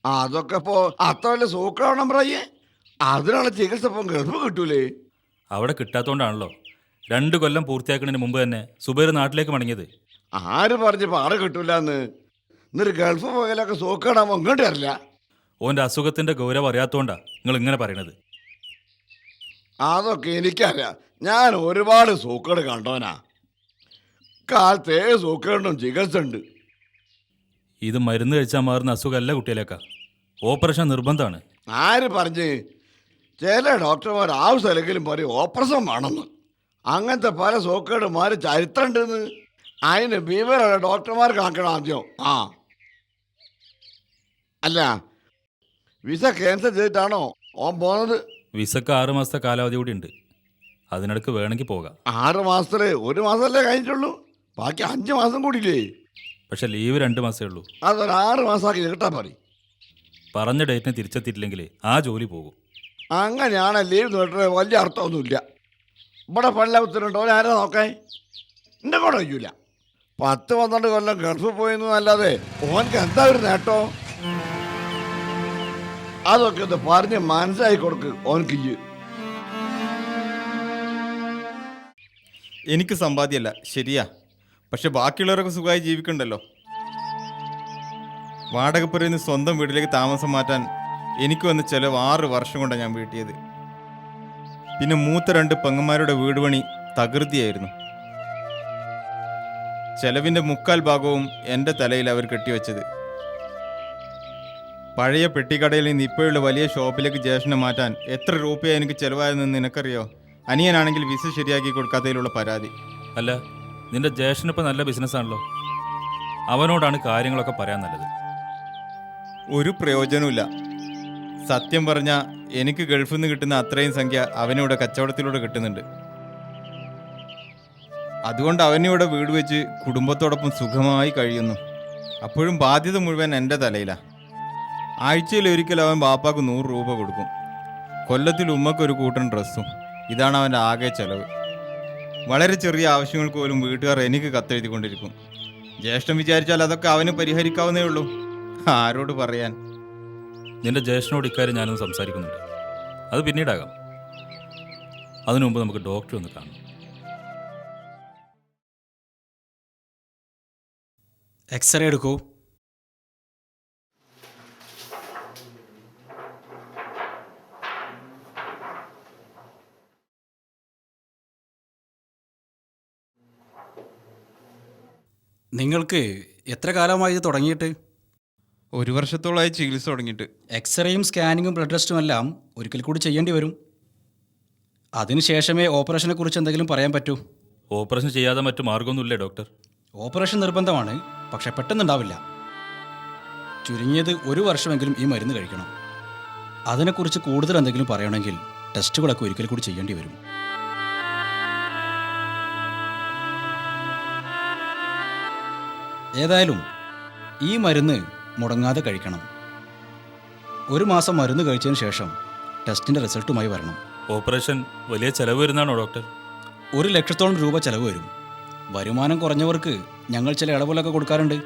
അതൊക്കെ ഇപ്പോ അത്ര വല്ല സൂക്കാവണം പറയേ. അതിനുള്ള ചികിത്സ ഇപ്പം ഗൾഫ് കിട്ടൂലേ? അവിടെ കിട്ടാത്തോണ്ടാണല്ലോ 2 കൊല്ലം പൂർത്തിയാക്കുന്നതിന് മുമ്പ് തന്നെ സുബൈർ നാട്ടിലേക്ക് മടങ്ങിയത്. ആര് പറഞ്ഞ് പാട് കിട്ടൂലെന്ന്? എന്നിട്ട് ഗൾഫ് പോയാലൊക്കെ സൂക്കാടാകുമ്പോൾ ഇങ്ങോട്ട് വരില്ല. ഓൻ്റെ അസുഖത്തിൻ്റെ ഗൗരവം അറിയാത്തോണ്ടാ നിങ്ങൾ ഇങ്ങനെ പറയണത്. അതൊക്കെ എനിക്കറിയാം. ഞാൻ ഒരുപാട് സൂക്കേട് കണ്ടോനാ. കാലത്തേ സൂക്കേടും ചികിത്സ ഉണ്ട്. ഇത് മരുന്ന് കഴിച്ചാൽ മാറുന്ന അസുഖമല്ല കുട്ടിയിലേക്കാ. ഓപ്പറേഷൻ നിർബന്ധമാണ്. ആര് പറഞ്ഞ്? ചില ഡോക്ടർമാർ ആവശ്യമില്ലെങ്കിലും പറയും ഓപ്പറേഷൻ വേണമെന്ന്. അങ്ങനത്തെ പല സൂക്കേടുമാർ ചരിത്രം ഉണ്ടെന്ന്. അതിന് വിവരമുള്ള ഡോക്ടർമാർ കാണിക്കണം ആദ്യം. അല്ല, വിസ ക്യാൻസൽ ചെയ്തിട്ടാണോ ഓൻ പോകുന്നത്? വിസക്ക് 6 മാസത്തെ കാലാവധി കൂടി ഉണ്ട്. അതിനിടക്ക് വേണമെങ്കിൽ പോകാം. 6 മാസത്തില് 1 മാസമല്ലേ കഴിഞ്ഞിട്ടുള്ളൂ. ബാക്കി 5 മാസം കൂടിയില്ലേ? പക്ഷെ ലീവ് 2 മാസമേ ഉള്ളൂ. അതൊരു 6 മാസമാക്കി കിട്ടാൻ പറയും. പറഞ്ഞ ഡേറ്റിന് തിരിച്ചെത്തിയിട്ടില്ലെങ്കിൽ ആ ജോലി പോകും. അങ്ങനെയാണ് ലീവ് നീട്ടുന്നത്. വലിയ അർത്ഥമൊന്നുമില്ല. ഇവിടെ പണിലാവത്തിനുണ്ടോ ആരാ നോക്കാൻ? എൻ്റെ കൂടെ വയ്ക്കൂല. 10-12 കൊല്ലം ഗൾഫിൽ പോയെന്നല്ലാതെ ഓനക്ക് എന്താ ഒരു നേട്ടോ? അതൊക്കെ ഒന്ന് പറഞ്ഞ് മനസ്സിലാക്കി കൊടുക്ക് ഓനക്ക്. എനിക്ക് സമ്പാദ്യമല്ല ശരിയാ, പക്ഷെ ബാക്കിയുള്ളവരൊക്കെ സുഖമായി ജീവിക്കണ്ടല്ലോ. വാടകപ്പുരയിൽ നിന്ന് സ്വന്തം വീട്ടിലേക്ക് താമസം മാറ്റാൻ എനിക്ക് വന്ന ചിലവ് 6 വർഷം കൊണ്ടാണ് ഞാൻ വീട്ടിയത്. പിന്നെ മൂത്ത 2 പെങ്ങന്മാരുടെ വീട് പണി തകൃതിയായിരുന്നു. ചെലവിൻ്റെ 3/4 ഭാഗവും എൻ്റെ തലയിൽ അവർ കെട്ടിവെച്ചത്. പഴയ പെട്ടിക്കടയിൽ നിന്ന് ഇപ്പോഴുള്ള വലിയ ഷോപ്പിലേക്ക് ജ്യേഷ്ഠനെ മാറ്റാൻ എത്ര രൂപയാണ് എനിക്ക് ചിലവായതെന്ന് നിനക്കറിയോ? അനിയനാണെങ്കിൽ വിസ ശരിയാക്കി കൊടുക്കാത്തതിലുള്ള പരാതി. അല്ല, നിന്റെ ജ്യേഷ്ഠനിപ്പോൾ നല്ല ബിസിനസ്സാണല്ലോ. അവനോടാണ് കാര്യങ്ങളൊക്കെ പറയാൻ നല്ലത്. ഒരു പ്രയോജനമില്ല. സത്യം പറഞ്ഞാൽ എനിക്ക് ഗൾഫിൽ നിന്ന് കിട്ടുന്ന അത്രയും സംഖ്യ അവനിവിടെ കച്ചവടത്തിലൂടെ കിട്ടുന്നുണ്ട്. അതുകൊണ്ട് അവനിവിടെ വീട് വെച്ച് കുടുംബത്തോടൊപ്പം സുഖമായി കഴിയുന്നു. അപ്പോഴും ബാധ്യത മുഴുവൻ എൻ്റെ തലയിലാണ്. ആഴ്ചയിൽ ഒരിക്കൽ അവൻ ബാപ്പാക്ക് 100 രൂപ കൊടുക്കും. കൊല്ലത്തിൽ ഉമ്മക്കൊരു കൂട്ടൻ ഡ്രസ്സും. ഇതാണ് അവൻ്റെ ആകെ ചെലവ്. വളരെ ചെറിയ ആവശ്യങ്ങൾക്ക് പോലും വീട്ടുകാർ എനിക്ക് കത്തെഴുതിക്കൊണ്ടിരിക്കും. ജ്യേഷ്ഠൻ വിചാരിച്ചാൽ അതൊക്കെ അവന് പരിഹരിക്കാവുന്നേ ഉള്ളൂ. ആരോട് പറയാൻ? നിന്റെ ജ്യേഷ്ഠനോട് ഇക്കാര്യം ഞാനൊന്ന് സംസാരിക്കുന്നുണ്ട്. അത് പിന്നീടാകാം. അതിനു മുമ്പ് നമുക്ക് ഡോക്ടറെ ഒന്ന് കാണാം. എക്സ്റേ എടുക്കൂ. നിങ്ങൾക്ക് എത്ര കാലമായി ഇത് തുടങ്ങിയിട്ട്? 1 വർഷത്തോളമായി ചികിത്സ തുടങ്ങിയിട്ട്. എക്സ്റേയും സ്കാനിങ്ങും ബ്ലഡ് ടെസ്റ്റും എല്ലാം ഒരിക്കൽ കൂടി ചെയ്യേണ്ടി വരും. അതിനുശേഷമേ ഓപ്പറേഷനെ കുറിച്ച് എന്തെങ്കിലും പറയാൻ പറ്റൂ. ഓപ്പറേഷൻ ചെയ്യാതെ മറ്റു മാർഗമൊന്നുമില്ലേ ഡോക്ടർ? ഓപ്പറേഷൻ നിർബന്ധമാണ്, പക്ഷെ പെട്ടെന്നുണ്ടാവില്ല. ചുരുങ്ങിയത് 1 വർഷമെങ്കിലും ഈ മരുന്ന് കഴിക്കണം. അതിനെക്കുറിച്ച് കൂടുതൽ എന്തെങ്കിലും പറയണമെങ്കിൽ ടെസ്റ്റുകളൊക്കെ ഒരിക്കൽ കൂടി ചെയ്യേണ്ടി വരും. ഏതായാലും ഈ മരുന്ന് മുടങ്ങാതെ കഴിക്കണം. 1 മാസം മരുന്ന് കഴിച്ചതിന് ശേഷം ടെസ്റ്റിൻ്റെ റിസൾട്ടുമായി വരണം. ഓപ്പറേഷൻ വലിയ ചെലവ് വരുന്നതാണോ ഡോക്ടർ? 1 ലക്ഷത്തോളം രൂപ ചെലവ് വരും. വരുമാനം കുറഞ്ഞവർക്ക് ഞങ്ങൾ ചില ഇളവുകളൊക്കെ കൊടുക്കാറുണ്ട്.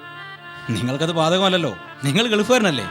നിങ്ങൾക്കത് ബാധകമല്ലല്ലോ, നിങ്ങൾ ഗൾഫുകാരനല്ലേ?